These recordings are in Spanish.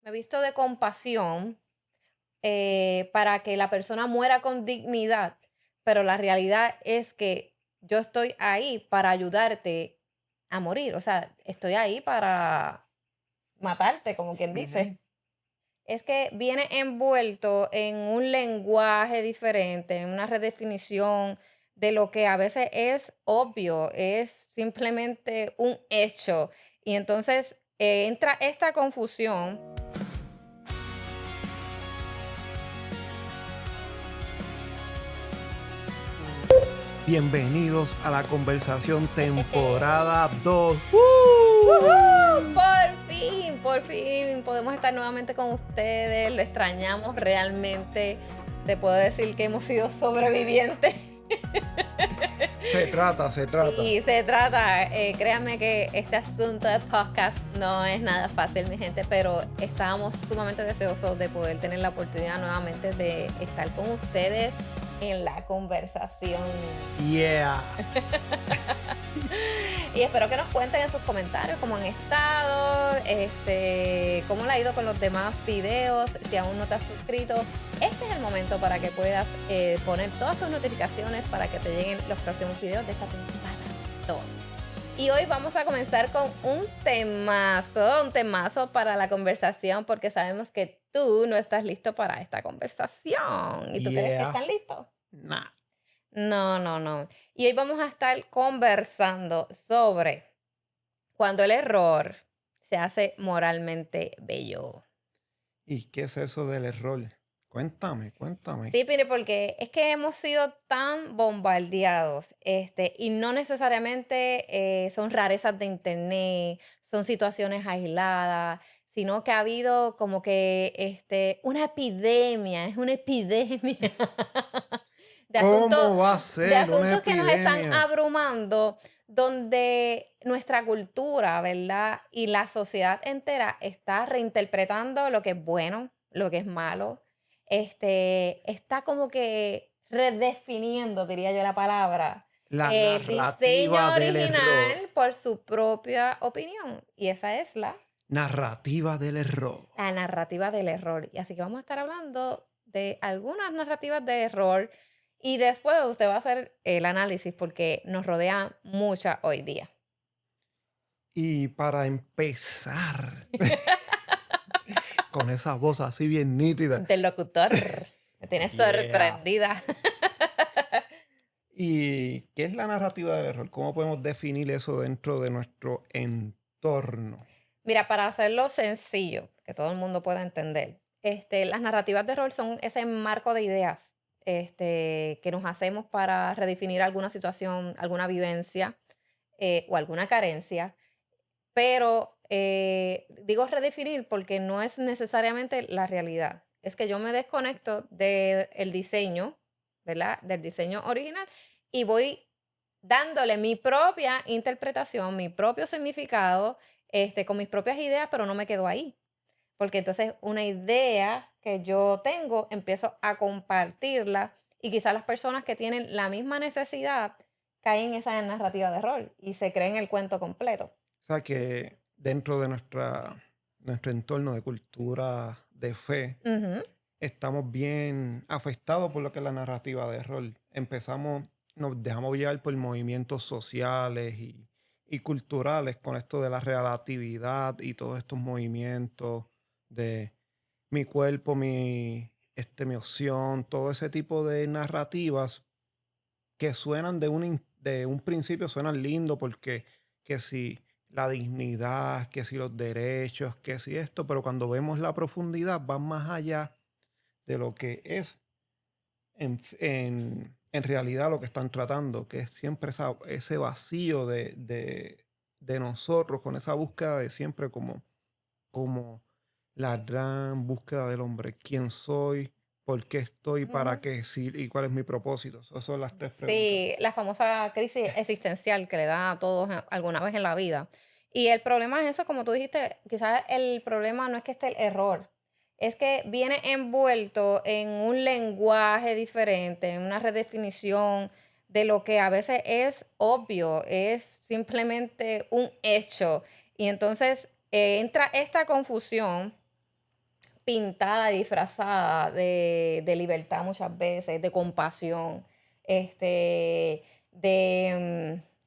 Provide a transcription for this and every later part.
me he visto de compasión para que la persona muera con dignidad, pero la realidad es que yo estoy ahí para ayudarte a morir, o sea, estoy ahí para matarte, como quien Ujú. dice. Es que viene envuelto en un lenguaje diferente, en una redefinición de lo que a veces es obvio, es simplemente un hecho. Y entonces entra esta confusión. Bienvenidos a la conversación temporada 2. ¡Woohoo! Por fin podemos estar nuevamente con ustedes. Lo extrañamos realmente. Te puedo decir que hemos sido sobrevivientes. Se trata. Y se trata, créanme que este asunto de podcast no es nada fácil, mi gente, pero estábamos sumamente deseosos de poder tener la oportunidad nuevamente de estar con ustedes en la conversación. Yeah. Y espero que nos cuenten en sus comentarios cómo han estado, cómo le ha ido con los demás videos. Si aún no te has suscrito, este es el momento para que puedas poner todas tus notificaciones para que te lleguen los próximos videos de esta temporada 2. Y hoy vamos a comenzar con un temazo para la conversación, porque sabemos que tú no estás listo para esta conversación. ¿Y tú crees que Yeah. están listos? Nah. No. Y hoy vamos a estar conversando sobre cuando el error se hace moralmente bello. ¿Y qué es eso del error? Cuéntame. Sí, Piri, porque es que hemos sido tan bombardeados, y no necesariamente son rarezas de internet, son situaciones aisladas, sino que ha habido como que una epidemia, es una epidemia de asuntos, ¿Cómo va a de ser una asuntos que nos están epidemia? abrumando, donde nuestra cultura, ¿verdad? Y la sociedad entera está reinterpretando lo que es bueno, lo que es malo, está como que redefiniendo, diría yo la palabra, La el diseño narrativa del error. original por su propia opinión. Y esa es Narrativa del error. la narrativa del error. Y así que vamos a estar hablando de algunas narrativas de error y después usted va a hacer el análisis porque nos rodea mucha hoy día. Y para empezar, con esa voz así bien nítida. Interlocutor, me tiene Yeah. sorprendida. ¿Y qué es la narrativa del error? ¿Cómo podemos definir eso dentro de nuestro entorno? Mira, para hacerlo sencillo, que todo el mundo pueda entender, las narrativas de rol son ese marco de ideas que nos hacemos para redefinir alguna situación, alguna vivencia o alguna carencia, pero digo redefinir porque no es necesariamente la realidad. Es que yo me desconecto del diseño, ¿verdad? Del diseño original y voy dándole mi propia interpretación, mi propio significado, con mis propias ideas, pero no me quedo ahí. Porque entonces una idea que yo tengo, empiezo a compartirla y quizás las personas que tienen la misma necesidad caen en esa narrativa de rol y se creen el cuento completo. O sea que dentro de nuestro entorno de cultura de fe, Ujú. estamos bien afectados por lo que es la narrativa de rol. Nos dejamos llevar por movimientos sociales y culturales con esto de la relatividad y todos estos movimientos de mi cuerpo, mi opción, todo ese tipo de narrativas que suenan de un principio, suenan lindo porque que si la dignidad, que si los derechos, que si esto, pero cuando vemos la profundidad van más allá de lo que es en realidad lo que están tratando, que es siempre ese vacío de nosotros, con esa búsqueda de siempre como la gran búsqueda del hombre. ¿Quién soy? ¿Por qué estoy? ¿Para Ujú. qué? Sí, ¿y cuál es mi propósito? Esas son las tres preguntas. Sí, la famosa crisis existencial que le da a todos alguna vez en la vida. Y el problema es eso, como tú dijiste, quizás el problema no es que esté el error, es que viene envuelto en un lenguaje diferente, en una redefinición de lo que a veces es obvio, es simplemente un hecho. Y entonces entra esta confusión pintada y disfrazada de libertad muchas veces, de compasión,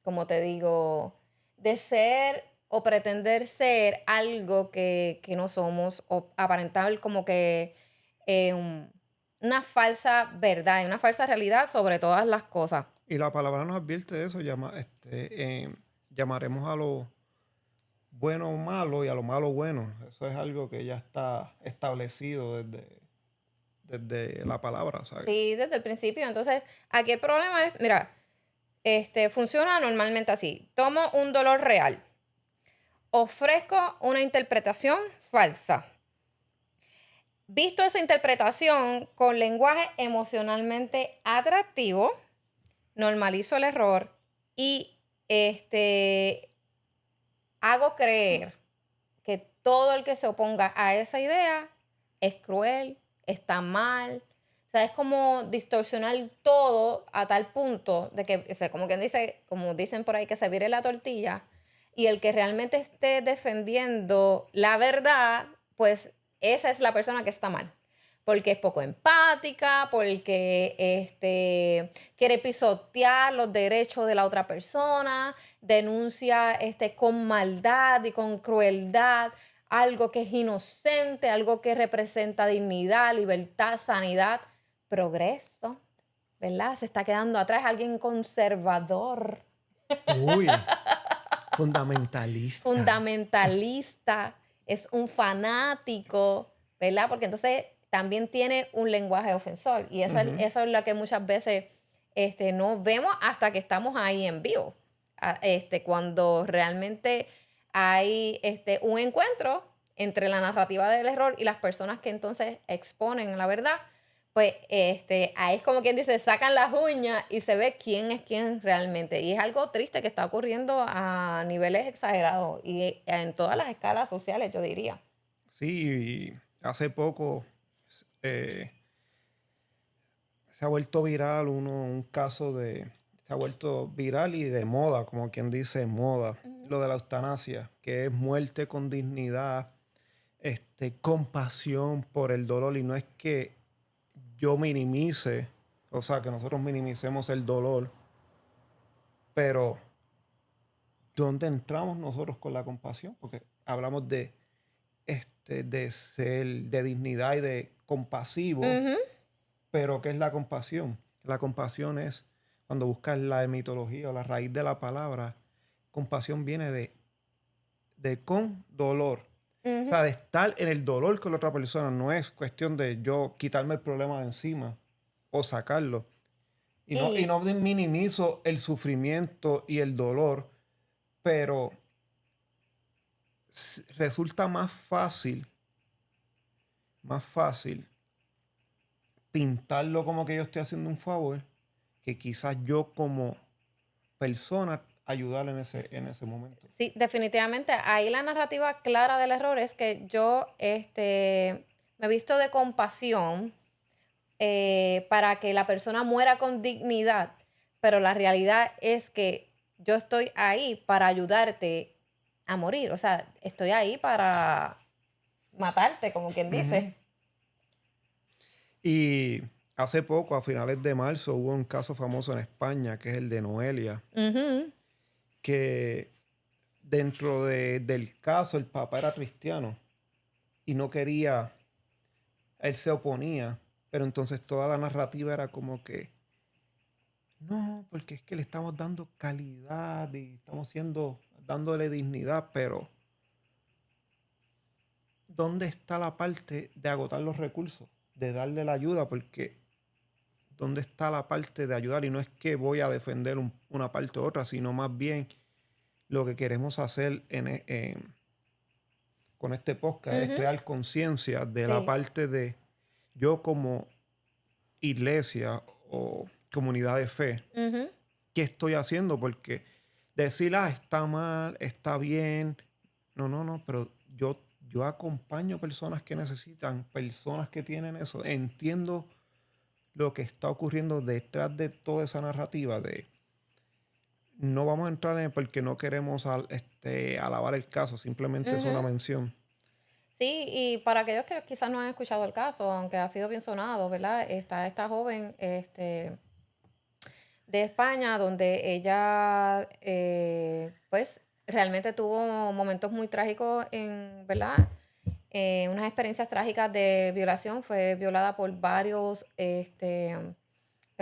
como te digo, de ser o pretender ser algo que no somos, o aparentar como que una falsa verdad, una falsa realidad sobre todas las cosas. Y la palabra nos advierte de eso, llamaremos a lo bueno malo y a lo malo bueno. Eso es algo que ya está establecido desde la palabra, ¿sabes? Sí, desde el principio. Entonces, aquí el problema es, mira, funciona normalmente así. Tomo un dolor real, ofrezco una interpretación falsa. Visto esa interpretación con lenguaje emocionalmente atractivo, normalizo el error y hago creer que todo el que se oponga a esa idea es cruel, está mal. O sea, es como distorsionar todo a tal punto de que, o sea, como quien dice, como dicen por ahí, que se vire la tortilla y el que realmente esté defendiendo la verdad, pues esa es la persona que está mal. Porque es poco empática, porque quiere pisotear los derechos de la otra persona, denuncia con maldad y con crueldad algo que es inocente, algo que representa dignidad, libertad, sanidad, progreso, ¿verdad? Se está quedando atrás alguien conservador, Uy, fundamentalista. fundamentalista, es un fanático, ¿verdad? Porque entonces también tiene un lenguaje ofensor y Ujú. eso es lo que muchas veces no vemos hasta que estamos ahí en vivo. Cuando realmente hay un encuentro entre la narrativa del error y las personas que entonces exponen la verdad, pues ahí es como quien dice, sacan las uñas y se ve quién es quién realmente. Y es algo triste que está ocurriendo a niveles exagerados y en todas las escalas sociales, yo diría. Sí, hace poco eh, se ha vuelto viral un caso se ha vuelto viral y de moda, como quien dice moda, Ujú. lo de la eutanasia, que es muerte con dignidad, compasión por el dolor, y no es que yo minimice, o sea, que nosotros minimicemos el dolor, pero ¿dónde entramos nosotros con la compasión? Porque hablamos de ser, de dignidad y de compasivo, Ujú. pero ¿qué es la compasión? La compasión es, cuando buscas la mitología o la raíz de la palabra, compasión viene de con dolor. O Ujú. sea, de estar en el dolor con la otra persona. No es cuestión de yo quitarme el problema de encima o sacarlo. Y Y no minimizo el sufrimiento y el dolor, pero resulta más fácil pintarlo como que yo estoy haciendo un favor que quizás yo como persona ayudarle en ese momento. sí, definitivamente, ahí la narrativa clara del error es que yo me he visto de compasión para que la persona muera con dignidad, pero la realidad es que yo estoy ahí para ayudarte a morir, o sea, estoy ahí para matarte, como quien Ujú. dice. Y hace poco, a finales de marzo, hubo un caso famoso en España, que es el de Noelia, Ujú. que del caso el papá era cristiano y no quería, él se oponía, pero entonces toda la narrativa era como que, no, porque es que le estamos dando calidad y dándole dignidad, pero ¿dónde está la parte de agotar los recursos, de darle la ayuda? Porque ¿dónde está la parte de ayudar? Y no es que voy a defender una parte u otra, sino más bien lo que queremos hacer con este podcast es Ujú. crear conciencia de la Sí. parte de yo como iglesia o comunidad de fe, Ujú. ¿qué estoy haciendo? Porque decir, está mal, está bien, no, pero yo acompaño personas que necesitan, personas que tienen eso, entiendo lo que está ocurriendo detrás de toda esa narrativa de no vamos a entrar en porque no queremos alabar el caso, simplemente es una Ujú. mención. Sí, y para aquellos que quizás no han escuchado el caso, aunque ha sido bien sonado, ¿verdad? Está esta joven, de España, donde ella, pues, realmente tuvo momentos muy trágicos ¿verdad? Unas experiencias trágicas de violación. Fue violada por varios, creo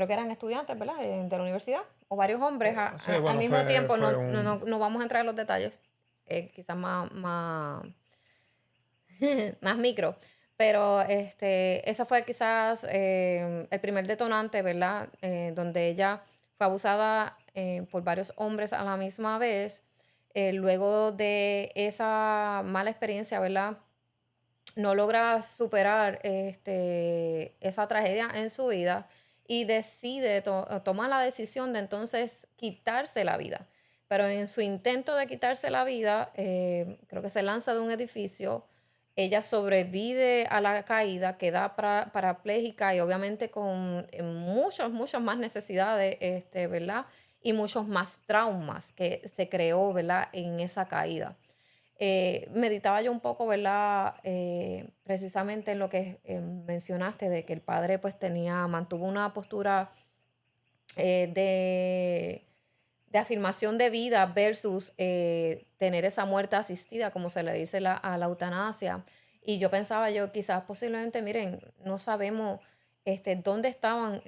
que eran estudiantes, ¿verdad? De la universidad, o varios hombres Sí, al bueno, mismo tiempo. fue No vamos a entrar en los detalles, quizás más micro. Pero esa fue quizás el primer detonante, ¿verdad? Donde ella fue abusada por varios hombres a la misma vez. Luego de esa mala experiencia, ¿verdad? No logra superar esa tragedia en su vida y decide, toma la decisión de entonces quitarse la vida. Pero en su intento de quitarse la vida, creo que se lanza de un edificio, ella sobrevive a la caída, queda parapléjica y obviamente con muchas más necesidades, ¿verdad? Y muchos más traumas que se creó, ¿verdad? En esa caída. Meditaba yo un poco, ¿verdad? Precisamente en lo que mencionaste de que el padre pues mantuvo una postura de afirmación de vida versus tener esa muerte asistida, como se le dice a la eutanasia. Y yo pensaba yo, quizás posiblemente, miren, no sabemos dónde estaban,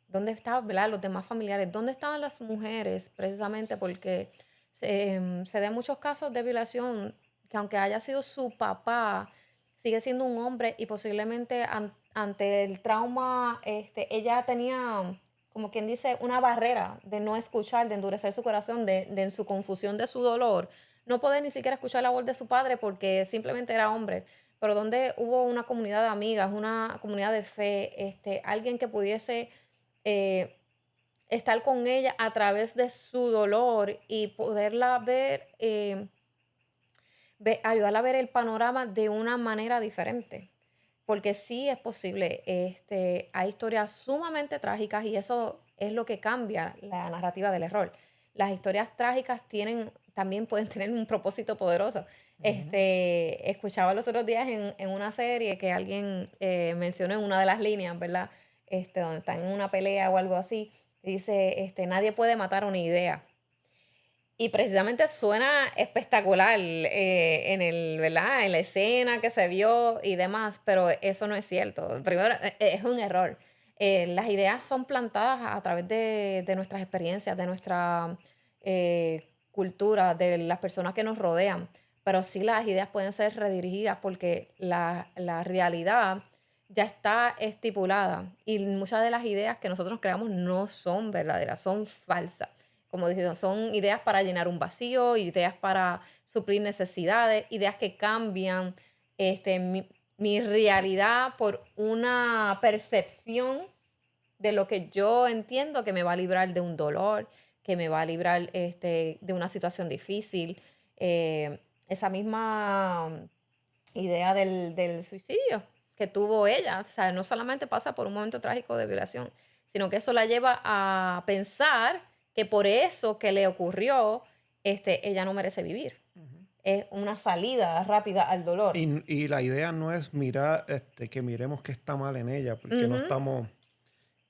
¿verdad? Los demás familiares, dónde estaban las mujeres, precisamente porque se dan muchos casos de violación que aunque haya sido su papá, sigue siendo un hombre y posiblemente ante el trauma, ella tenía, como quien dice, una barrera de no escuchar, de endurecer su corazón, en su confusión de su dolor, no poder ni siquiera escuchar la voz de su padre porque simplemente era hombre. Pero donde hubo una comunidad de amigas, una comunidad de fe, alguien que pudiese eh, estar con ella a través de su dolor y poderla ver, ayudarla a ver el panorama de una manera diferente. Porque sí es posible, hay historias sumamente trágicas y eso es lo que cambia la narrativa del error. Las historias trágicas también pueden tener un propósito poderoso. Ujú. Escuchaba los otros días en una serie que alguien mencionó en una de las líneas, ¿verdad? Donde están en una pelea o algo así, dice, nadie puede matar una idea. Y precisamente suena espectacular ¿verdad? En la escena que se vio y demás, pero eso no es cierto. Primero, es un error. Las ideas son plantadas a través de nuestras experiencias, de nuestra cultura, de las personas que nos rodean, pero sí las ideas pueden ser redirigidas porque la realidad ya está estipulada y muchas de las ideas que nosotros creamos no son verdaderas, son falsas. Como dije, son ideas para llenar un vacío, ideas para suplir necesidades, ideas que cambian mi realidad por una percepción de lo que yo entiendo que me va a librar de un dolor, que me va a librar de una situación difícil. Esa misma idea del suicidio que tuvo ella, o sea, no solamente pasa por un momento trágico de violación, sino que eso la lleva a pensar que por eso que le ocurrió, ella no merece vivir. Ujú. Es una salida rápida al dolor. Y la idea no es mirar, que miremos qué está mal en ella, porque no Ujú, estamos,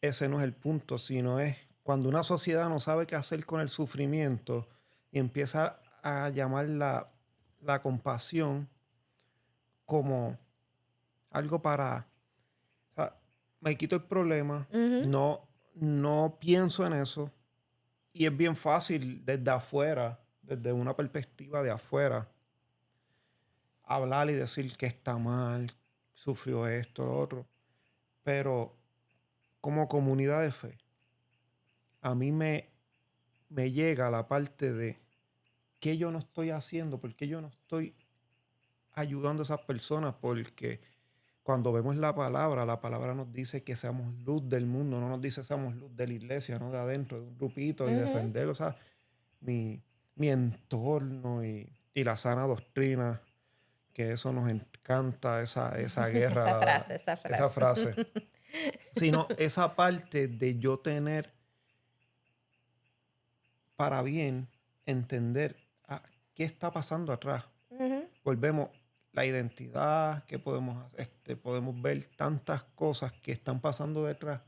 ese no es el punto, sino es cuando una sociedad no sabe qué hacer con el sufrimiento y empieza a llamar la compasión como algo para, o sea, me quito el problema, ujú, no pienso en eso, y es bien fácil desde afuera, desde una perspectiva de afuera, hablar y decir que está mal, sufrió esto, lo otro, pero como comunidad de fe, a mí me llega la parte de qué yo no estoy haciendo, por qué yo no estoy ayudando a esas personas, porque cuando vemos la palabra nos dice que seamos luz del mundo, no nos dice seamos luz de la iglesia, no de adentro, de un grupito y ujú. defender, o sea, mi, mi entorno y la sana doctrina, que eso nos encanta, esa guerra, Esa frase, esa esa frase. frase, sino esa parte de yo tener para bien entender qué está pasando atrás. Ujú, Volvemos. la identidad, qué podemos, podemos ver tantas cosas que están pasando detrás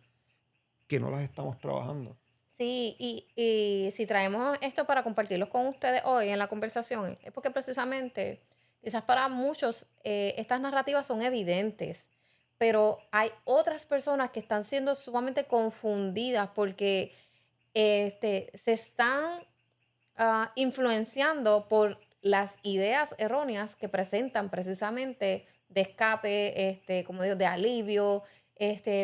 que no las estamos trabajando. Sí, y si traemos esto para compartirlo con ustedes hoy en la conversación, es porque precisamente, quizás para muchos, estas narrativas son evidentes, pero hay otras personas que están siendo sumamente confundidas porque se están influenciando por las ideas erróneas que presentan precisamente de escape, como digo, de alivio,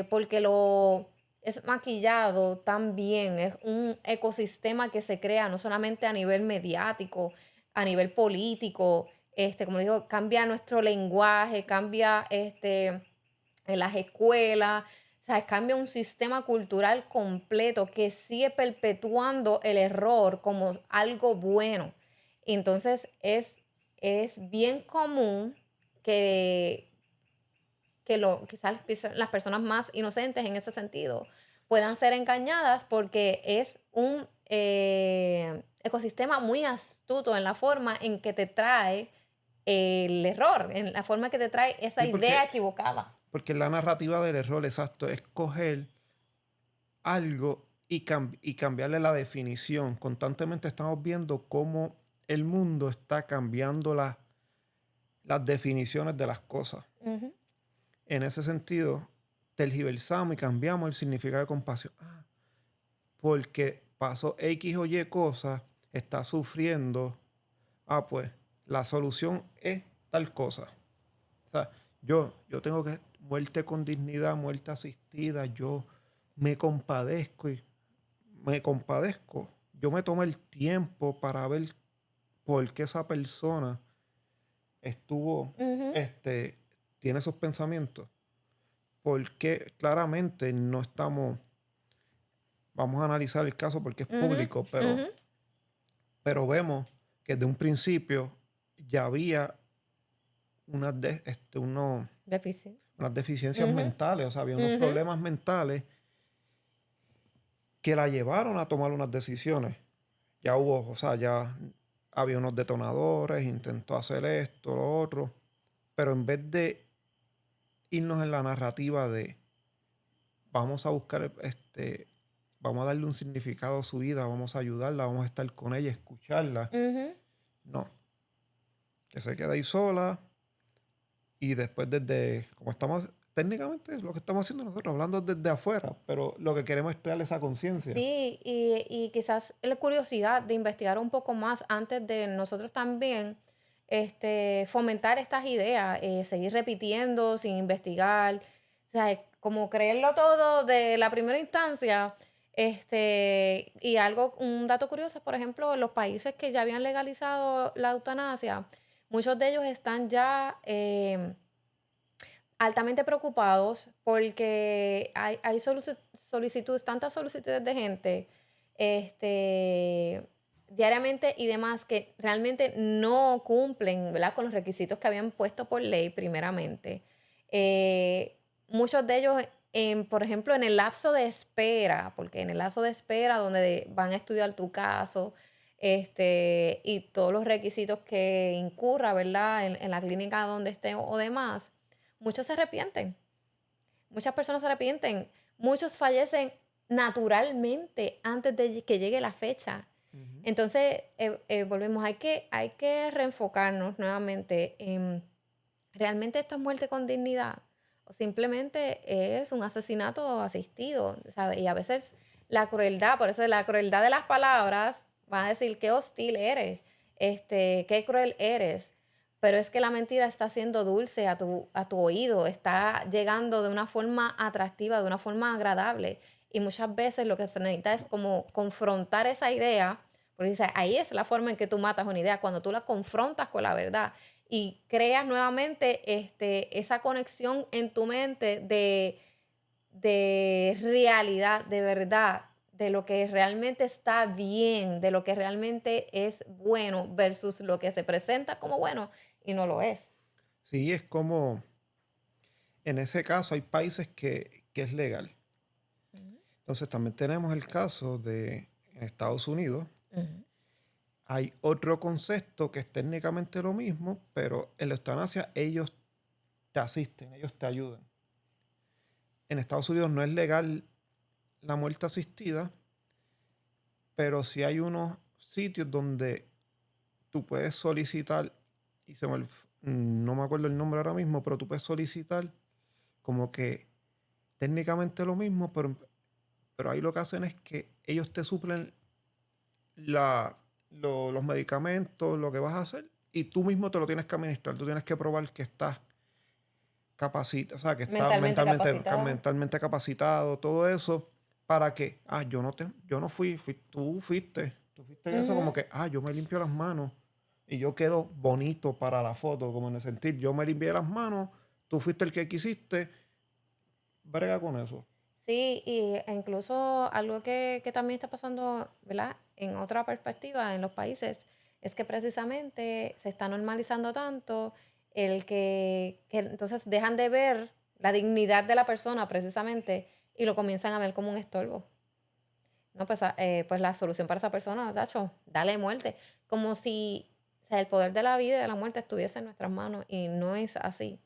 porque lo es maquillado también, es un ecosistema que se crea no solamente a nivel mediático, a nivel político, como digo, cambia nuestro lenguaje, cambia en las escuelas, o sea, cambia un sistema cultural completo que sigue perpetuando el error como algo bueno. Entonces es bien común que, quizás las personas más inocentes en ese sentido puedan ser engañadas porque es un ecosistema muy astuto en la forma en que te trae el error, en la forma que te trae esa Sí, idea equivocada. porque la narrativa del error, exacto, es coger algo y cambiarle la definición. Constantemente estamos viendo cómo el mundo está cambiando las definiciones de las cosas. Ujú, En ese sentido, tergiversamos y cambiamos el significado de compasión. Porque pasó X o Y cosas, está sufriendo. Pues la solución es tal cosa. O sea, yo tengo que muerte con dignidad, muerte asistida. Yo me compadezco y me compadezco. Yo me tomo el tiempo para ver por qué esa persona estuvo, ujú, este, tiene esos pensamientos. Porque claramente no estamos, vamos a analizar el caso porque es ujú, público, ujú, pero vemos que desde un principio ya había Difícil. unas deficiencias Ujú, mentales, o sea, había unos ujú, problemas mentales que la llevaron a tomar unas decisiones. Ya hubo, o sea, ya había unos detonadores, intentó hacer esto, lo otro, pero en vez de irnos en la narrativa de vamos a buscar, vamos a darle un significado a su vida, vamos a ayudarla, vamos a estar con ella, escucharla, ujú. no, que se quede ahí sola y después desde, como estamos, técnicamente lo que estamos haciendo nosotros, hablando desde afuera, pero lo que queremos es crear esa conciencia. Sí, y quizás la curiosidad de investigar un poco más antes de nosotros también fomentar estas ideas, seguir repitiendo sin investigar, o sea, como creerlo todo de la primera instancia. Y algo, un dato curioso, por ejemplo, los países que ya habían legalizado la eutanasia, muchos de ellos están ya altamente preocupados porque hay solicitudes, tantas solicitudes de gente diariamente y demás que realmente no cumplen, ¿verdad?, con los requisitos que habían puesto por ley primeramente. Muchos de ellos, por ejemplo, en el lapso de espera, porque en el lapso de espera donde van a estudiar tu caso, y todos los requisitos que incurra, ¿verdad?, en la clínica donde esté o demás, muchos se arrepienten, muchas personas se arrepienten, muchos fallecen naturalmente antes de que llegue la fecha. Ujú. Entonces, volvemos, hay que reenfocarnos nuevamente en, ¿realmente esto es muerte con dignidad? O simplemente es un asesinato asistido, ¿sabes? Y a veces la crueldad, por eso la crueldad de las palabras, van a decir qué hostil eres, qué cruel eres. Pero es que la mentira está siendo dulce a tu oído, está llegando de una forma atractiva, de una forma agradable. Y muchas veces lo que se necesita es como confrontar esa idea, porque dice, ahí es la forma en que tú matas una idea, cuando tú la confrontas con la verdad y creas nuevamente esa conexión en tu mente de realidad, de verdad, de lo que realmente está bien, de lo que realmente es bueno versus lo que se presenta como bueno y no lo es. Sí, es como, en ese caso hay países que es legal. Ujú, Entonces también tenemos el caso de en Estados Unidos, ujú, hay otro concepto que es técnicamente lo mismo, pero en la eutanasia ellos te asisten, ellos te ayudan. En Estados Unidos no es legal la muerte asistida, pero sí hay unos sitios donde tú puedes solicitar, y no me acuerdo el nombre ahora mismo, pero tú puedes solicitar como que técnicamente lo mismo, pero ahí lo que hacen es que ellos te suplen los medicamentos, lo que vas a hacer, y tú mismo te lo tienes que administrar. Tú tienes que probar que estás capacitado, o sea, que estás Mentalmente capacitada. mentalmente capacitado, todo eso, para que, yo no tú fuiste eso, como Ujú. que, yo me limpio las manos y yo quedo bonito para la foto, como en el sentir, yo me limpié las manos, tú fuiste el que quisiste, brega con eso. Sí, e incluso algo que también está pasando, ¿verdad? En otra perspectiva en los países, es que precisamente se está normalizando tanto el que entonces dejan de ver la dignidad de la persona precisamente y lo comienzan a ver como un estorbo. No, pues, pues la solución para esa persona, tacho, dale muerte. Como si, o sea, el poder de la vida y de la muerte estuviese en nuestras manos y no es así.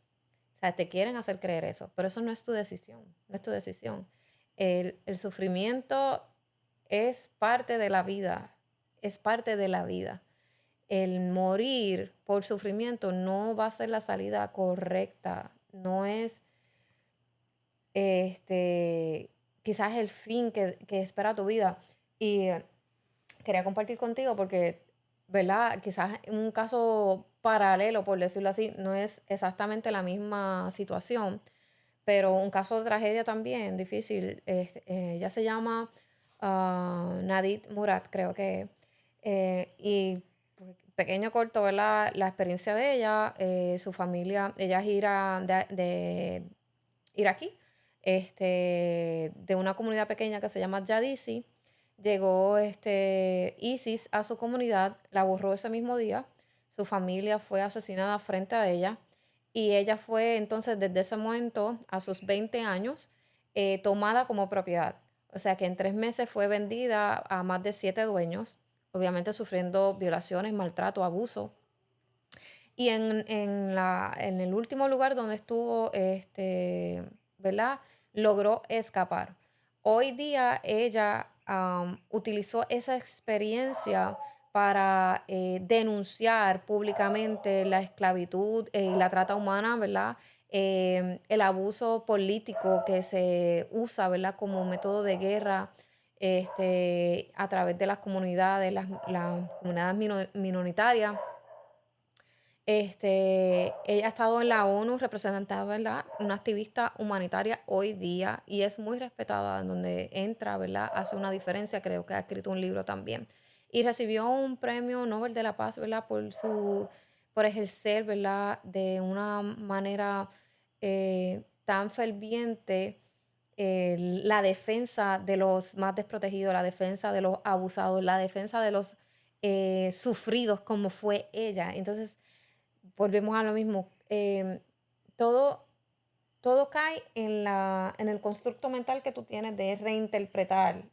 O sea, te quieren hacer creer eso, pero eso no es tu decisión, no es tu decisión. El sufrimiento es parte de la vida, es parte de la vida. El morir por sufrimiento no va a ser la salida correcta, no es este, quizás el fin que espera tu vida. Y quería compartir contigo porque, ¿verdad? Quizás un caso paralelo, por decirlo así, no es exactamente la misma situación, pero un caso de tragedia también difícil. Ella se llama Nadit Murat, creo que. Y pues, pequeño corto, ¿verdad? La experiencia de ella, su familia, ella es de iraquí, de una comunidad pequeña que se llama Yadisi. Llegó ISIS a su comunidad, la borró ese mismo día. Su familia fue asesinada frente a ella y ella fue entonces desde ese momento a sus 20 años tomada como propiedad. O sea que en 3 meses fue vendida a más de 7 dueños, obviamente sufriendo violaciones, maltrato, abuso. Y en el último lugar donde estuvo, ¿verdad? Logró escapar. Hoy día ella utilizó esa experiencia para denunciar públicamente la esclavitud y la trata humana, ¿verdad? El abuso político que se usa, ¿verdad? Como método de guerra a través de las comunidades, las comunidades minoritarias. Ella ha estado en la ONU representada, ¿verdad? Una activista humanitaria hoy día y es muy respetada en donde entra, ¿verdad? Hace una diferencia, creo que ha escrito un libro también. Y recibió un premio Nobel de la Paz, ¿verdad? Por ejercer, ¿verdad? De una manera tan ferviente la defensa de los más desprotegidos, la defensa de los abusados, la defensa de los sufridos como fue ella. Entonces, volvemos a lo mismo. Todo, todo cae en el constructo mental que tú tienes de reinterpretar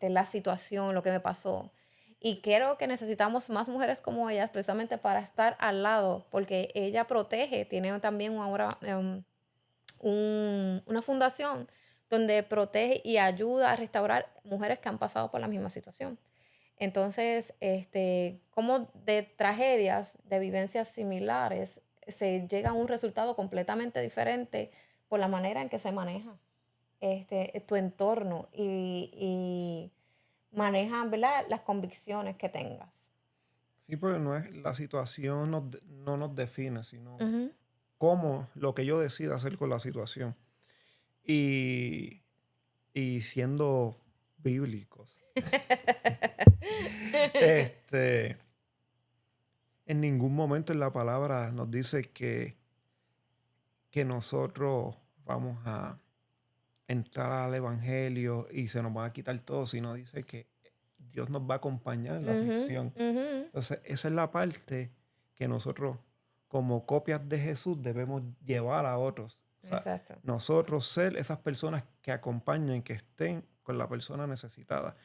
la situación, lo que me pasó. Y creo que necesitamos más mujeres como ellas precisamente para estar al lado, porque ella protege, tiene también ahora una fundación donde protege y ayuda a restaurar mujeres que han pasado por la misma situación. Entonces, como de tragedias, de vivencias similares, se llega a un resultado completamente diferente por la manera en que se maneja tu entorno y maneja, ¿verdad? Las convicciones que tengas. Sí, porque no es la situación no nos define, sino Ujú. cómo lo que yo decida hacer con la situación. Y, y siendo bíblicos, este, en ningún momento en la palabra nos dice que nosotros vamos a entrar al evangelio y se nos va a quitar todo, sino dice que Dios nos va a acompañar en la Ujú, aflicción. ujú. Entonces, esa es la parte que nosotros, como copias de Jesús, debemos llevar a otros. O sea, Exacto. nosotros ser esas personas que acompañen, que estén con la persona necesitada.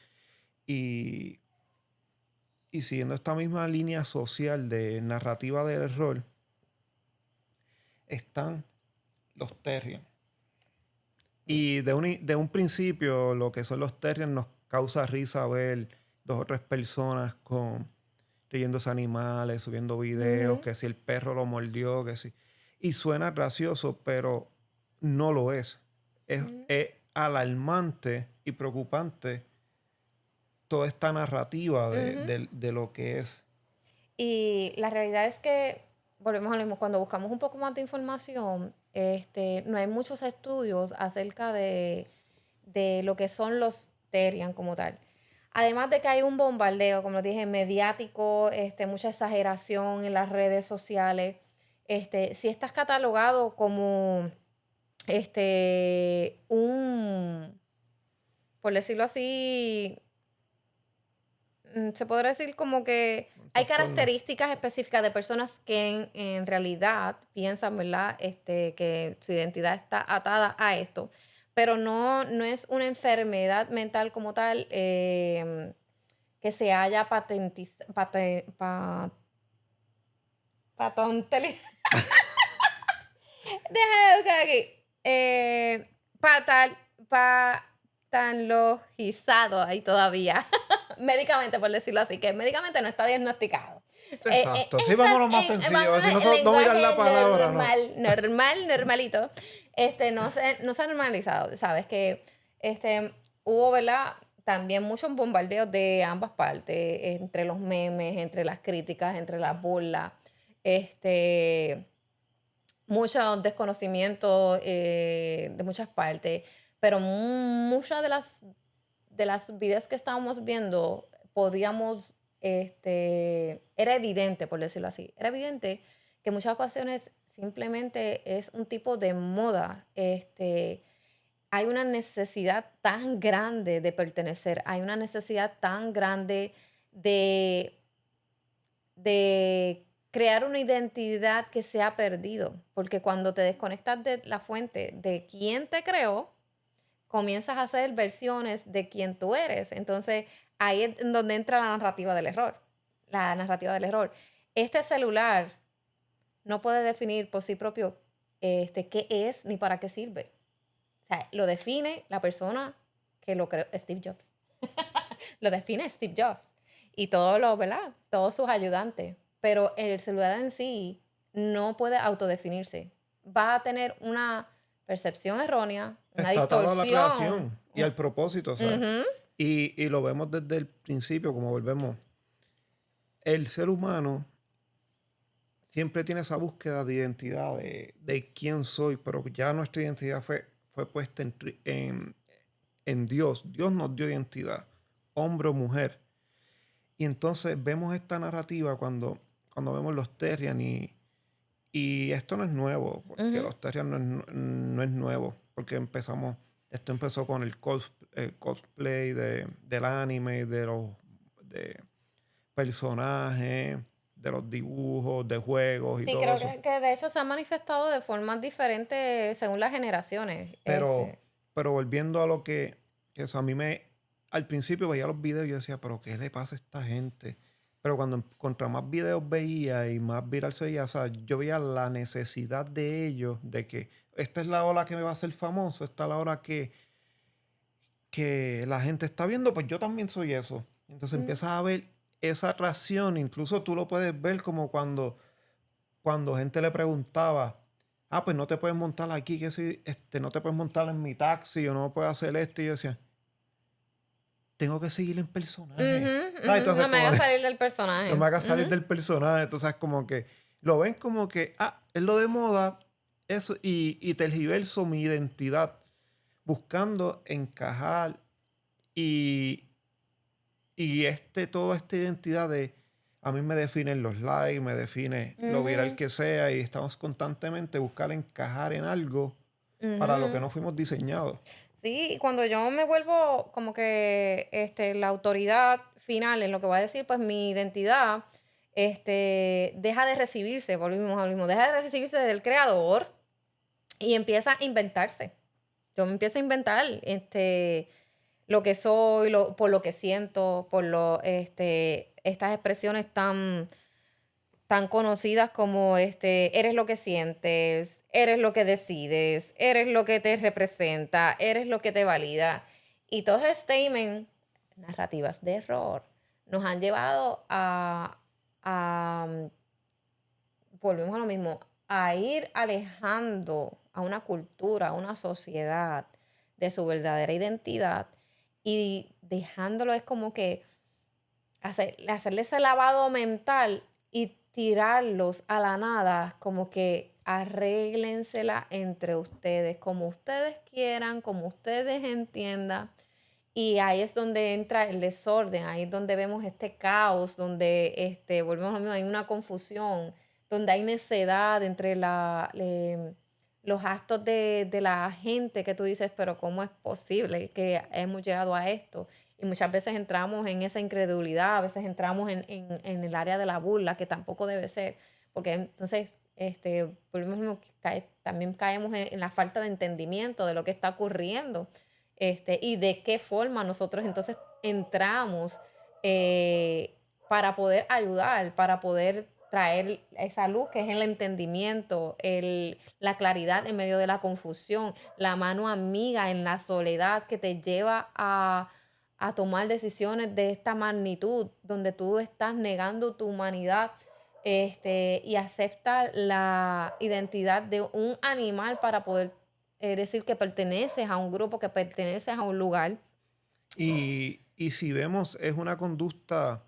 Y, y siguiendo esta misma línea social de narrativa del error, están los Terriers. Y de un principio, lo que son los Terriers nos causa risa ver dos o tres personas leyéndose animales, subiendo videos, Ujú, que si el perro lo mordió, que si. Y suena gracioso, pero no lo es. ujú. Es alarmante y preocupante toda esta narrativa Ujú. de lo que es. Y la realidad es que, volvemos a lo mismo, cuando buscamos un poco más de información, no hay muchos estudios acerca de lo que son los Terian como tal. Además de que hay un bombardeo, como dije, mediático, mucha exageración en las redes sociales. Si estás catalogado como por decirlo así, se podría decir como que Un hay trastorno. características específicas de personas que en realidad piensan, ¿verdad? Que su identidad está atada a esto, pero no es una enfermedad mental como tal que se haya Deja de buscar aquí. Patalogizado ahí todavía. Médicamente, por decirlo así, que médicamente no está diagnosticado. Exacto. Sí, vámonos más sencillo. Vámonos Si no, en no miras la lenguaje palabra, no. normalito. No se ha normalizado, ¿sabes? Que hubo, ¿verdad? También muchos bombardeos de ambas partes, entre los memes, entre las críticas, entre las burlas. Este mucho desconocimiento de muchas partes, pero muchas de las videos que estábamos viendo podíamos, era evidente, por decirlo así, era evidente que en muchas ocasiones simplemente es un tipo de moda, hay una necesidad tan grande de pertenecer, hay una necesidad tan grande de de crear una identidad que se ha perdido, porque cuando te desconectas de la fuente de quién te creó, comienzas a hacer versiones de quién tú eres. Entonces, ahí es en donde entra la narrativa del error. La narrativa del error. Este celular no puede definir por sí propio qué es ni para qué sirve. O sea, lo define la persona que lo creó, Steve Jobs. Lo define Steve Jobs y todos los, ¿verdad? Todos sus ayudantes. Pero el celular en sí no puede autodefinirse. Va a tener una percepción errónea, una Está atado a la distorsión. creación y al propósito, ¿sabes? Ujú, Y lo vemos desde el principio, como volvemos. El ser humano siempre tiene esa búsqueda de identidad, de quién soy, pero ya nuestra identidad fue puesta en Dios. Dios nos dio identidad, hombre o mujer. Y entonces vemos esta narrativa cuando vemos los Terrian y esto no es nuevo, porque ujú. los Terrian no es nuevo, porque esto empezó con el cosplay del anime, de personajes, de los dibujos, de juegos y Sí, todo creo eso. que de hecho se ha manifestado de formas diferentes según las generaciones. Pero, pero volviendo a que eso, al principio veía los videos y yo decía, pero ¿qué le pasa a esta gente? Pero cuando contra más videos veía y más viral se veía, o sea, yo veía la necesidad de ellos, de que esta es la ola que me va a hacer famoso, esta es la hora que la gente está viendo, pues yo también soy eso. Entonces Mm, empiezas a ver esa reacción, incluso tú lo puedes ver como cuando gente le preguntaba, pues no te puedes montar aquí, que si, no te puedes montar en mi taxi, yo no puedo hacer esto. Y yo decía, tengo que seguir en personaje. ujú, ¿Sabes? ujú. Entonces, No me como haga que salir del no personaje. me hagas salir Ujú, del personaje. Entonces, como que lo ven como que, es lo de moda, eso, y tergiverso mi identidad, buscando encajar y, toda esta identidad a mí me definen los likes, me define lo viral ujú, que sea y estamos constantemente buscar encajar en algo para lo que ujú. no fuimos diseñados. Sí, y cuando yo me vuelvo como que la autoridad final en lo que va a decir, pues mi identidad deja de recibirse, volvimos al mismo, deja de recibirse del creador y empieza a inventarse. Yo me empiezo a inventar lo que soy, por lo que siento, por estas expresiones tan conocidas como eres lo que sientes, eres lo que decides, eres lo que te representa, eres lo que te valida. Y todos esos statements, narrativas de error, nos han llevado a volvemos a lo mismo, a ir alejando a una cultura, a una sociedad de su verdadera identidad y dejándolo es como que hacerle ese lavado mental y tirarlos a la nada, como que arréglensela entre ustedes, como ustedes quieran, como ustedes entiendan. Y ahí es donde entra el desorden, ahí es donde vemos este caos, donde volvemos a lo mismo, hay una confusión, donde hay necedad entre los actos de la gente que tú dices, pero ¿cómo es posible que hemos llegado a esto? Y muchas veces entramos en esa incredulidad, a veces entramos en el área de la burla, que tampoco debe ser, porque entonces volvemos a lo mismo, también caemos en la falta de entendimiento de lo que está ocurriendo. Y de qué forma nosotros entonces entramos para poder ayudar, para poder traer esa luz que es el entendimiento, la claridad en medio de la confusión, la mano amiga en la soledad que te lleva a tomar decisiones de esta magnitud, donde tú estás negando tu humanidad y aceptas la identidad de un animal para poder decir que perteneces a un grupo, que perteneces a un lugar. Y si vemos, es una conducta,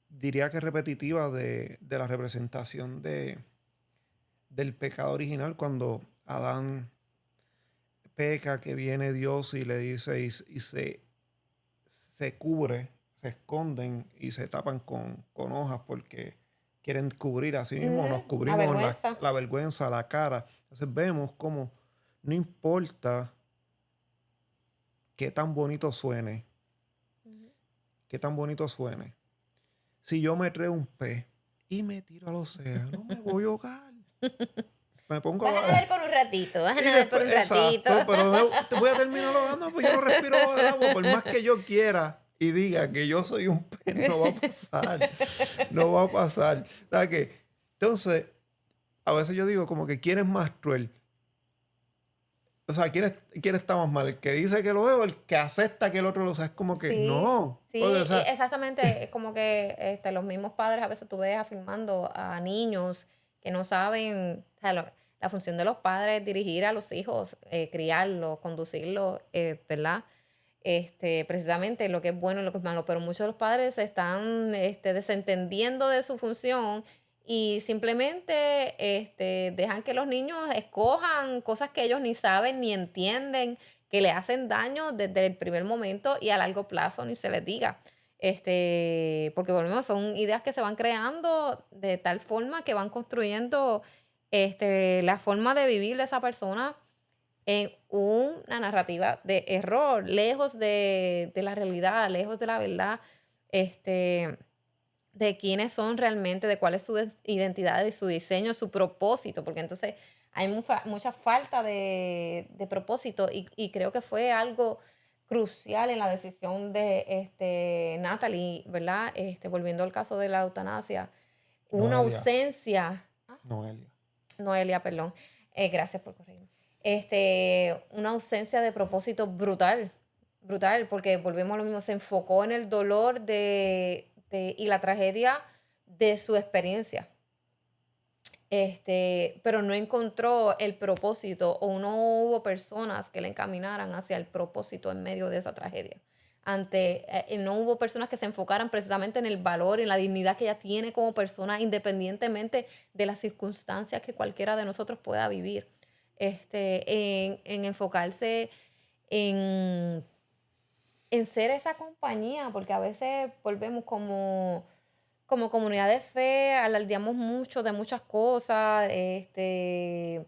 diría que repetitiva, de la representación del pecado original, cuando Adán peca, que viene Dios y le dice y se cubre, se esconden y se tapan con hojas porque quieren cubrir a sí mismos, nos La cubrimos vergüenza. la vergüenza, la cara. Entonces vemos como no importa qué tan bonito suene, qué tan bonito suene. Si yo me traigo un pez y me tiro al océano, me voy a ahogar. Me pongo Vas a nadar por un ratito, vas a y nadar por después, un ratito. exacto, pero te voy a terminar ahogando, pues yo no respiro bajo el agua. Por más que yo quiera y diga que yo soy un pez, no va a pasar. No va a pasar. ¿Sabes qué? Entonces, a veces yo digo como que quién es más cruel. O sea, quién está más mal? ¿El que dice que lo es o el que acepta que el otro lo sea? Es como que Sí, no. Porque, o sí, sea, exactamente. Es como que los mismos padres a veces tú ves afirmando a niños que no saben, o sea, la función de los padres es dirigir a los hijos, criarlos, conducirlos, ¿verdad? Precisamente lo que es bueno y lo que es malo, pero muchos de los padres se están desentendiendo de su función y simplemente dejan que los niños escojan cosas que ellos ni saben ni entienden, que le hacen daño desde el primer momento y a largo plazo ni se les diga. Porque volvemos, son ideas que se van creando de tal forma que van construyendo la forma de vivir de esa persona en una narrativa de error, lejos de la realidad, lejos de la verdad, de quiénes son realmente, de cuál es su identidad, de su diseño, su propósito, porque entonces hay mucha falta de propósito y creo que fue algo crucial en la decisión de Natalie, ¿verdad? Volviendo al caso de la eutanasia, una Noelia, ausencia. Noelia. Noelia, perdón. Gracias por corregirme. Una ausencia de propósito brutal, brutal, porque volvemos a lo mismo, se enfocó en el dolor y la tragedia de su experiencia. Pero no encontró el propósito o no hubo personas que le encaminaran hacia el propósito en medio de esa tragedia. No hubo personas que se enfocaran precisamente en el valor, en la dignidad que ella tiene como persona, independientemente de las circunstancias que cualquiera de nosotros pueda vivir. En enfocarse en, en ser esa compañía, porque a veces volvemos como comunidad de fe, alardeamos mucho de muchas cosas, de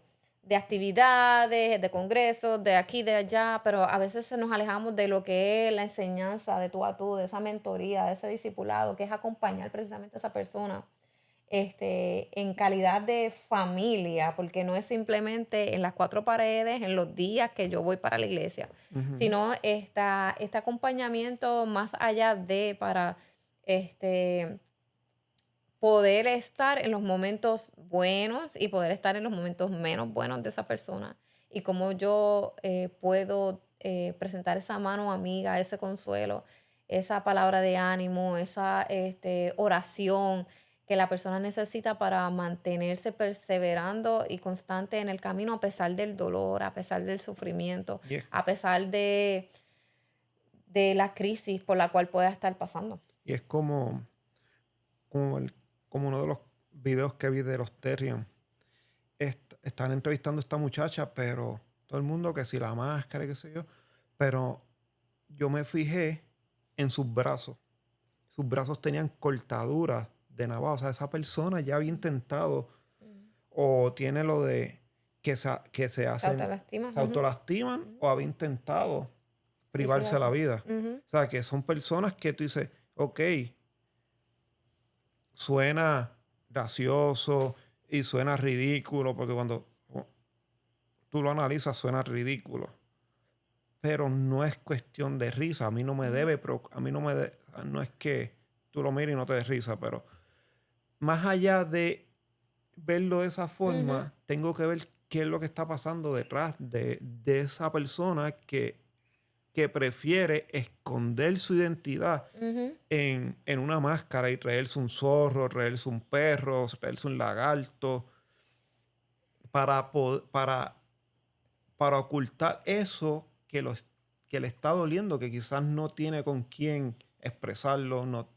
actividades, de congresos, de aquí, de allá, pero a veces nos alejamos de lo que es la enseñanza de tú a tú, de esa mentoría, de ese discipulado, que es acompañar precisamente a esa persona en calidad de familia, porque no es simplemente en las cuatro paredes, en los días que yo voy para la iglesia, Ujú. sino este acompañamiento más allá de para este, poder estar en los momentos buenos y poder estar en los momentos menos buenos de esa persona. Y cómo yo puedo presentar esa mano amiga, ese consuelo, esa palabra de ánimo, esa oración que la persona necesita para mantenerse perseverando y constante en el camino a pesar del dolor, a pesar del sufrimiento, Y es, a pesar de la crisis por la cual pueda estar pasando. y es como, como uno de los videos que vi de los Terrian. Están entrevistando a esta muchacha, pero todo el mundo que si la máscara y qué sé yo. Pero yo me fijé en sus brazos. Sus brazos tenían cortaduras de navaja. O sea, esa persona ya había intentado Mm. o tiene lo de que se Se hacen, autolastima. se Ujú, autolastiman ujú. o había intentado privarse la Suicidarse. vida. Ujú, O sea, que son personas que tú dices, ok, suena gracioso y suena ridículo, porque cuando tú lo analizas suena ridículo, pero no es cuestión de risa. A mí no me ujú, debe, a mí no me no es que tú lo mires y no te des risa, pero más allá de verlo de esa ujú, forma, tengo que ver qué es lo que está pasando detrás de esa persona que prefiere esconder su identidad ujú, en una máscara y traerse un zorro, traerse un perro, traerse un lagarto, para ocultar eso que le está doliendo, que quizás no tiene con quién expresarlo, no,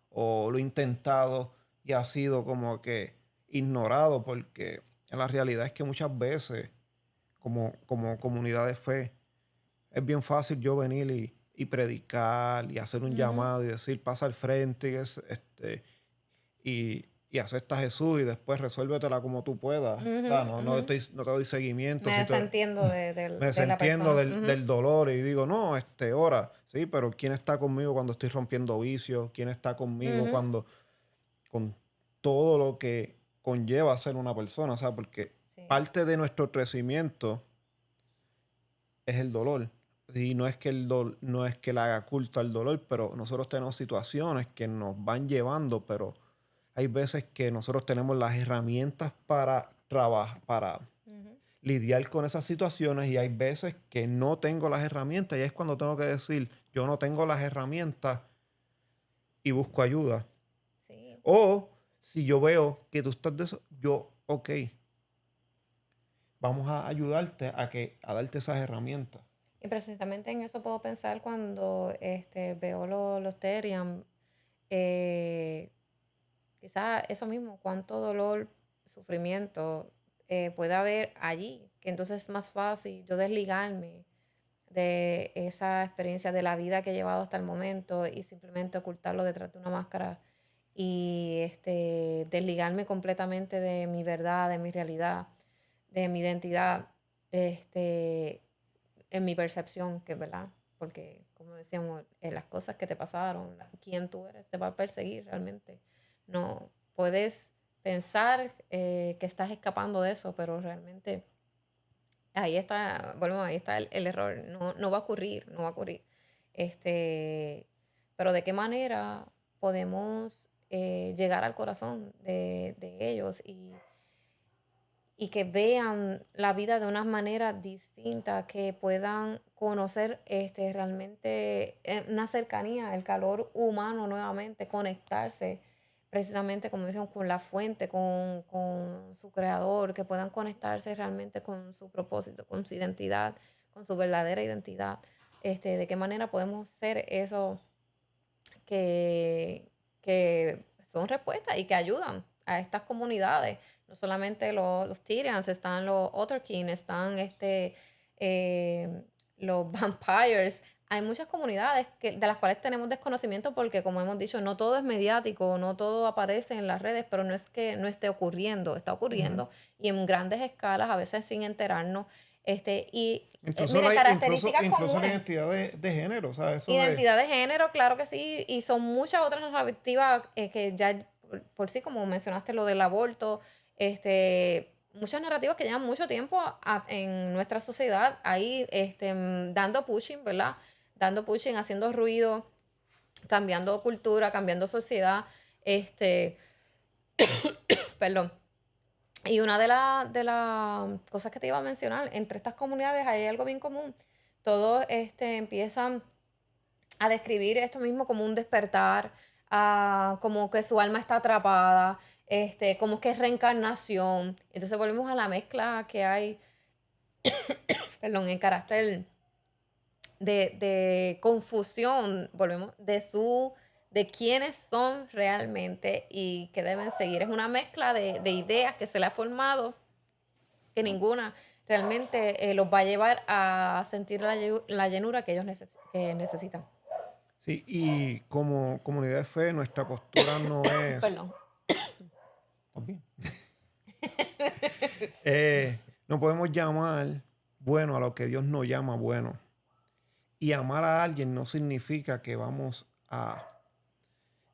o lo ha intentado y ha sido como que ignorado, porque la realidad es que muchas veces, como comunidad de fe, es bien fácil yo venir y predicar y hacer un ujú, llamado y decir, pasa al frente y acepta a Jesús y después resuélvetela como tú puedas. O ujú, sea, ujú. no te doy seguimiento. Me Si te, desentiendo me de la desentiendo persona. Ujú, del dolor y digo, no, ora, sí, pero ¿quién está conmigo cuando estoy rompiendo vicios? ¿Quién está conmigo ujú. cuando, con todo lo que conlleva ser una persona? O sea, porque Sí. parte de nuestro crecimiento es el dolor. Y no es que no es que le haga culto al dolor, pero nosotros tenemos situaciones que nos van llevando, pero hay veces que nosotros tenemos las herramientas para trabajar, para Ujú. lidiar con esas situaciones y hay veces que no tengo las herramientas y es cuando tengo que decir, yo no tengo las herramientas y busco ayuda. Sí. O si yo veo que tú estás de eso, yo, ok, vamos a ayudarte a darte esas herramientas. Y precisamente en eso puedo pensar cuando veo los Terian. eh, Quizás eso mismo, cuánto dolor, sufrimiento puede haber allí, que entonces es más fácil yo desligarme de esa experiencia de la vida que he llevado hasta el momento y simplemente ocultarlo detrás de una máscara y desligarme completamente de mi verdad, de mi realidad, de mi identidad, este, en mi percepción, que es verdad, porque como decíamos, las cosas que te pasaron, quién tú eres, te va a perseguir realmente. No puedes pensar que estás escapando de eso, pero realmente ahí está, bueno, ahí está el error. No, no va a ocurrir, no va a ocurrir. Este, pero de qué manera podemos llegar al corazón de ellos y que vean la vida de una manera distinta, que puedan conocer realmente una cercanía, el calor humano nuevamente, conectarse precisamente, como decíamos, con la fuente, con su creador, que puedan conectarse realmente con su propósito, con su identidad, con su verdadera identidad. De qué manera podemos ser eso que, que son respuestas y que ayudan a estas comunidades. No solamente los Tyrians, están los Otterkin, están los Vampires. Hay muchas comunidades de las cuales tenemos desconocimiento porque, como hemos dicho, no todo es mediático, no todo aparece en las redes, pero no es que no esté ocurriendo, está Ujú. ocurriendo y en grandes escalas, a veces sin enterarnos. Incluso Mire, características incluso la comunes. identidad de género, o sea, eso de... Identidad de género, claro que sí, y son muchas otras narrativas que ya por sí, como mencionaste lo del aborto, muchas narrativas que llevan mucho tiempo en nuestra sociedad ahí dando pushing, ¿verdad? Dando pushing, haciendo ruido, cambiando cultura, cambiando sociedad. Este, perdón. Y una de las cosas que te iba a mencionar, entre estas comunidades hay algo bien común. Todos empiezan a describir esto mismo como un despertar, como que su alma está atrapada, como que es reencarnación. Entonces volvemos a la mezcla que hay, perdón, en carácter de confusión, volvemos, de quiénes son realmente y que deben seguir. Es una mezcla de ideas que se le ha formado, que ninguna realmente los va a llevar a sentir la llenura que ellos que necesitan. Sí, y como comunidad de fe, nuestra postura no es... Perdón. ¿Estás bien? No podemos llamar bueno a lo que Dios no llama bueno. Y amar a alguien no significa que vamos a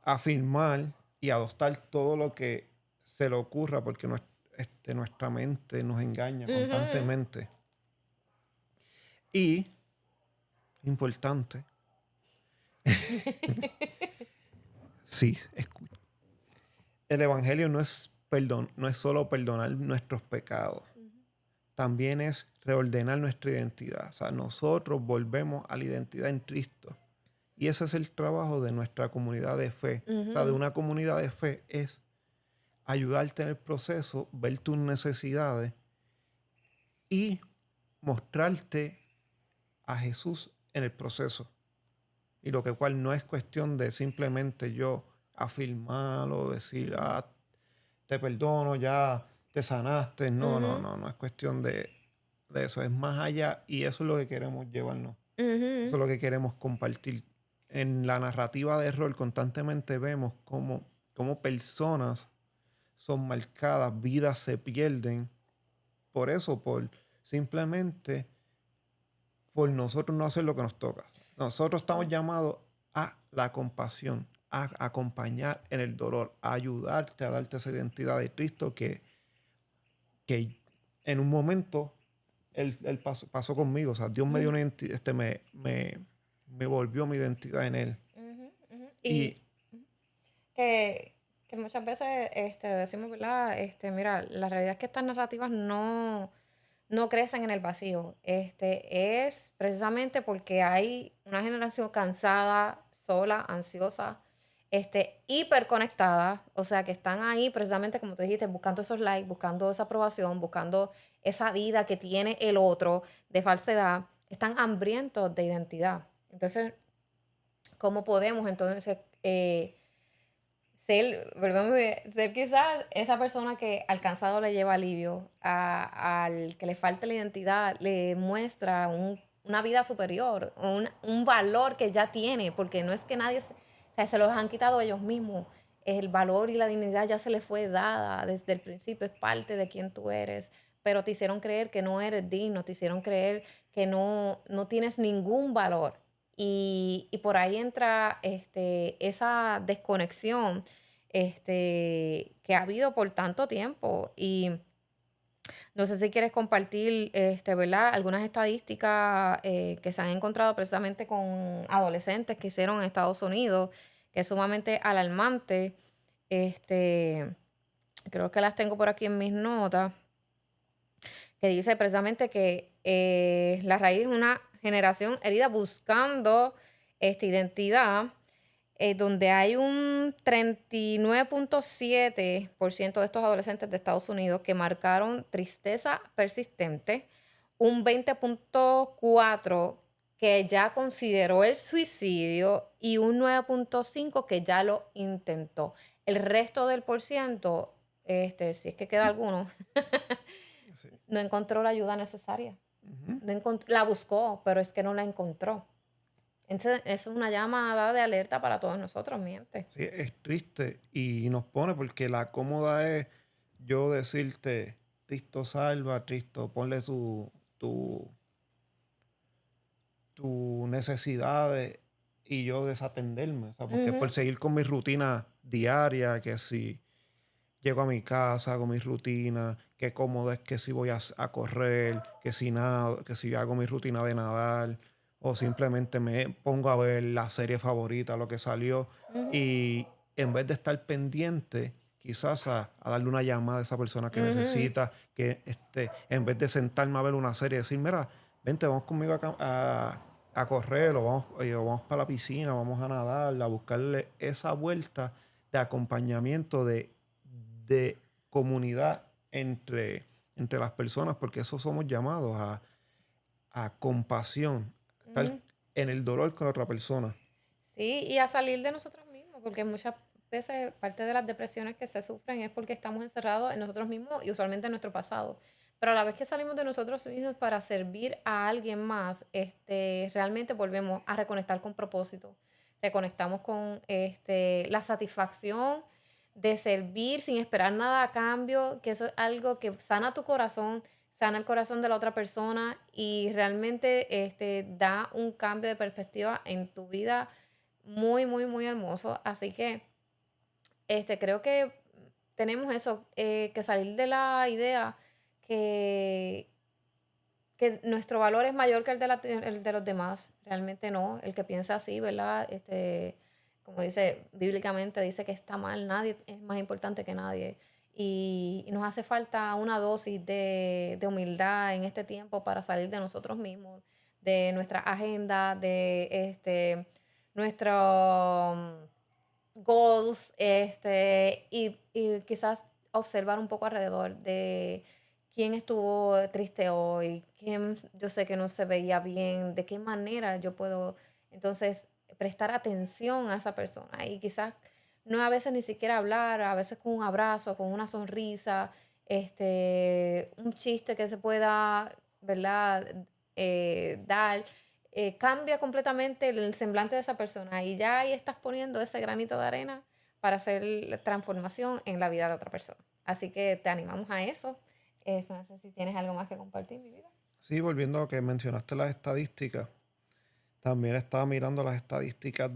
afirmar y adoptar todo lo que se le ocurra, porque nuestra mente nos engaña Ujú. constantemente. Y, importante, sí, escucha. El Evangelio no es perdón, no es solo perdonar nuestros pecados, también es reordenar nuestra identidad. O sea, nosotros volvemos a la identidad en Cristo. Y ese es el trabajo de nuestra comunidad de fe. O sea, de Ujú. una comunidad de fe es ayudarte en el proceso, ver tus necesidades y mostrarte a Jesús en el proceso. Y lo que cual no es cuestión de simplemente yo afirmar o decir, te perdono, ya te sanaste. No, no, Ujú. no, no es cuestión de eso. Es más allá y eso es lo que queremos llevarnos. Eso Ujú. es lo que queremos compartir. En la narrativa de rol constantemente vemos cómo personas son marcadas, vidas se pierden. Por eso, por simplemente por nosotros no hacer lo que nos toca. Nosotros estamos llamados a la compasión, a acompañar en el dolor, a ayudarte a darte esa identidad de Cristo que en un momento él pasó conmigo. O sea, Dios me dio Ujú. una identidad, me volvió mi identidad en Él. Ujú. Ujú. Y Y que, que muchas veces decimos, ¿verdad? Mira, la realidad es que estas narrativas no crecen en el vacío. Es precisamente porque hay una generación cansada, sola, ansiosa, hiperconectada, o sea, que están ahí precisamente, como te dijiste, buscando esos likes, buscando esa aprobación, buscando esa vida que tiene el otro de falsedad, están hambrientos de identidad. Entonces, ¿cómo podemos entonces ser quizás esa persona que al cansado le lleva alivio, al que le falta la identidad, le muestra una vida superior, un valor que ya tiene, porque no es que nadie, o sea, se los han quitado ellos mismos. El valor y la dignidad ya se les fue dada desde el principio, es parte de quien tú eres, pero te hicieron creer que no eres digno, te hicieron creer que no tienes ningún valor. Y por ahí entra esa desconexión que ha habido por tanto tiempo. Y no sé si quieres compartir, ¿verdad? Algunas estadísticas que se han encontrado precisamente con adolescentes que hicieron en Estados Unidos, que es sumamente alarmante. Este, creo que las tengo por aquí en mis notas, que dice precisamente que la raíz es una generación herida buscando esta identidad, donde hay un 39.7% de estos adolescentes de Estados Unidos que marcaron tristeza persistente, un 20.4% que ya consideró el suicidio y un 9.5% que ya lo intentó. El resto del por ciento, si es que queda alguno, sí, no encontró la ayuda necesaria. ujú, La buscó, pero es que no la encontró. Entonces, eso es una llamada de alerta para todos nosotros, miente. sí, es triste y nos pone porque la cómoda es yo decirte, Cristo salva, Cristo, ponle tus necesidades y yo desatenderme. O sea, porque por Ujú. seguir con mi rutina diaria, que si llego a mi casa, hago mi rutina, qué cómodo es que si voy a correr, que si nado, que si hago mi rutina de nadar, o simplemente me pongo a ver la serie favorita, lo que salió, Ujú, y en vez de estar pendiente, quizás a darle una llamada a esa persona que ujú. necesita, que en vez de sentarme a ver una serie, decir, mira, vente, vamos conmigo a correr, o vamos para la piscina, vamos a nadar, a buscarle esa vuelta de acompañamiento, de comunidad entre las personas, porque eso somos llamados a compasión, estar Ujú. en el dolor con otra persona. Sí, y a salir de nosotros mismos, porque muchas veces parte de las depresiones que se sufren es porque estamos encerrados en nosotros mismos y usualmente en nuestro pasado. Pero a la vez que salimos de nosotros mismos para servir a alguien más, realmente volvemos a reconectar con propósito, reconectamos con la satisfacción de servir sin esperar nada a cambio, que eso es algo que sana tu corazón, sana el corazón de la otra persona y realmente da un cambio de perspectiva en tu vida muy, muy, muy hermoso. Así que creo que tenemos eso, que salir de la idea que, que nuestro valor es mayor que el de los demás. Realmente no. El que piensa así, ¿verdad? Como dice, bíblicamente dice que está mal, nadie es más importante que nadie. Y nos hace falta una dosis de humildad en este tiempo para salir de nosotros mismos, de nuestra agenda, de nuestro goals, y quizás observar un poco alrededor de quién estuvo triste hoy, quién yo sé que no se veía bien, de qué manera yo puedo entonces prestar atención a esa persona y quizás no a veces ni siquiera hablar, a veces con un abrazo, con una sonrisa, un chiste que se pueda, ¿verdad? Dar, cambia completamente el semblante de esa persona y ya ahí estás poniendo ese granito de arena para hacer la transformación en la vida de otra persona. Así que te animamos a eso. No sé si tienes algo más que compartir, mi vida. Sí, volviendo a lo que mencionaste las estadísticas, también estaba mirando las estadísticas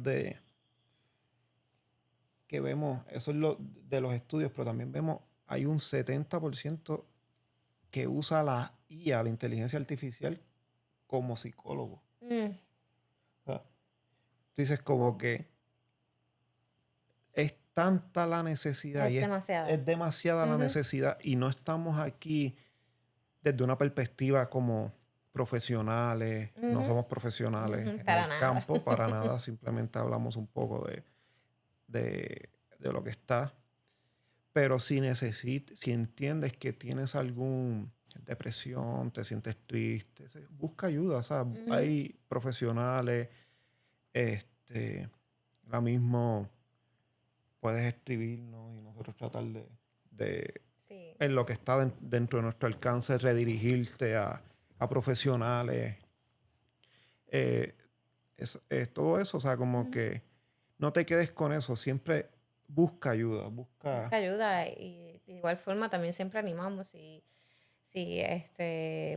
que vemos, eso es lo de los estudios, pero también vemos, hay un 70% que usa la IA, la inteligencia artificial, como psicólogo. Mm, O sea, tú dices como que es tanta la necesidad es y demasiada. es demasiada la Ujú, necesidad y no estamos aquí desde una perspectiva como profesionales, no ujú, somos profesionales ujú, en para el nada. campo para nada, simplemente hablamos un poco de lo que está. Pero si entiendes que tienes algún depresión, te sientes triste, busca ayuda. O sea, Ujú, hay profesionales, este, la mismo puedes escribirnos y nosotros tratar de sí. en lo que está dentro de nuestro alcance, redirigirte a profesionales. eh, todo eso, o sea, como Ujú. que no te quedes con eso, siempre busca ayuda, busca. Busca ayuda y de igual forma también siempre animamos y si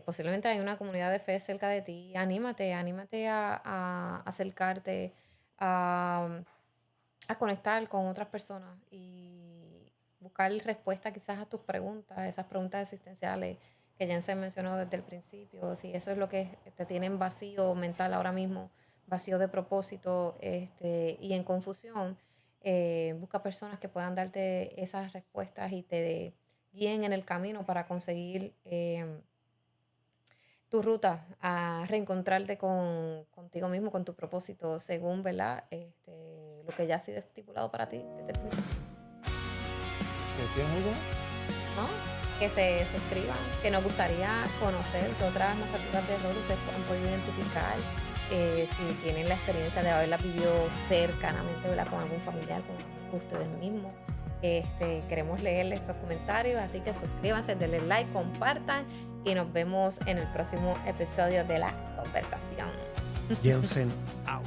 posiblemente hay una comunidad de fe cerca de ti, anímate, anímate a acercarte, a, a conectar con otras personas y buscar respuesta quizás a tus preguntas, esas preguntas existenciales que ya se mencionó desde el principio, si eso es lo que te tiene en vacío mental ahora mismo, vacío de propósito y en confusión, busca personas que puedan darte esas respuestas y te guíen en el camino para conseguir tu ruta a reencontrarte contigo mismo, con tu propósito, según, ¿verdad? Lo que ya ha sido estipulado para ti desde el principio, ¿Tienes algo más? ¿no? Que se suscriban, que nos gustaría conocer qué otras narrativas de rol ustedes han podido identificar, si tienen la experiencia de haberlas vivido cercanamente, ¿verdad? Con algún familiar, con ustedes mismos. Queremos leerles esos comentarios, así que suscríbanse, denle like, compartan y nos vemos en el próximo episodio de la conversación. Jensen out.